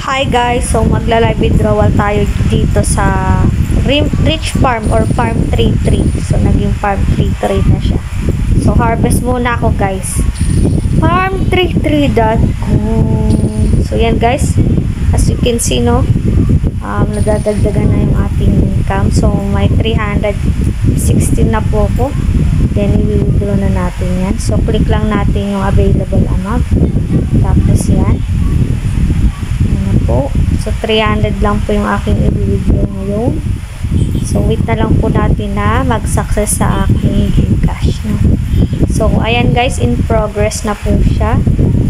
Hi guys, so magla-live withdrawal tayo dito sa Rich Farm or Farm 33. So naging Farm 33 na siya. So harvest muna ako guys. Farm33.com. So yan guys, as you can see no, nadadagdagan na yung ating income. So may 316 na po ako. Then i-withdraw na natin yan. So click lang natin yung available amount. Tapos yan. Po. So, 300 lang po yung aking i-withdraw ngayon. So, wait na lang po natin na mag-success sa aking Gcash. No? So, ayan guys, in progress na po siya.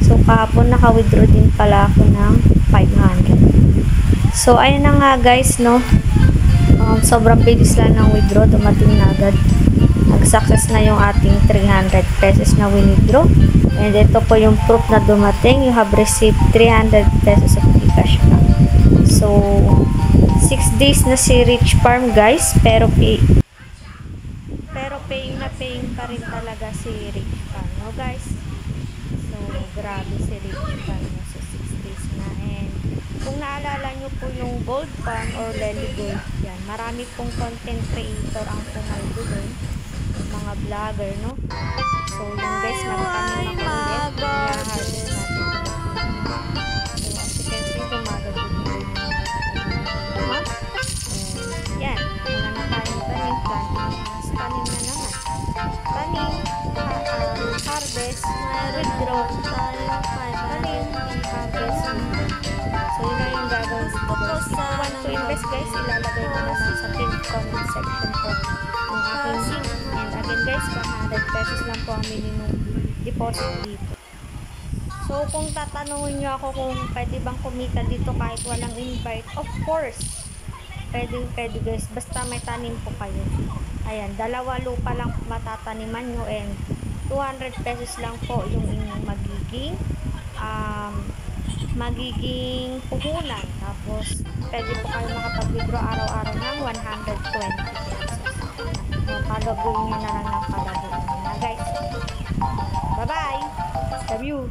So, kahapon naka-withdraw din pala ako ng 500. So, ayan na nga guys, no. Sobrang bilis lang ng withdraw. Dumating na agad. Nag-success na yung ating 300 pesos na withdraw. And ito po yung proof na dumating. You have received 300 pesos of Gcash back. So, 6 days na si Rich Farm guys. Pero paying na paying pa rin talaga si Rich Farm. No guys? So, grabe si Rich Farm. So, 6 days na. And kung naalala nyo po yung Gold Farm or Lely Gold, yan. Marami pong content creator ang pumaldo doon. Mga vlogger, no? So, yun guys, marami makulit. Kaya harvest natin. So, as you can see, gumagod din yung yan. Wala na tayong tanim. Planting. Tanim na naman. Tanim. Harvest. Withdraw. Tanim. Harvest. So, yun na yung gagawin. If you want to invest guys, ilalagay ko naman sa pinned comment section ko ang aking link. And again guys, 100 pesos lang po ang minimum deposit dito. So, kung tatanungin nyo ako kung pwede bang kumita dito kahit walang invite, of course, pwede guys, basta may tanim po kayo. Ayan, 2 lupa lang matataniman nyo and 200 pesos lang po yung inyong magiging puhunan. Tapos, pwede po kayo makapag-withdraw araw-araw ng 120 pesos. Palagoy nyo na lang ng palagoy. Guys, bye-bye! Love you!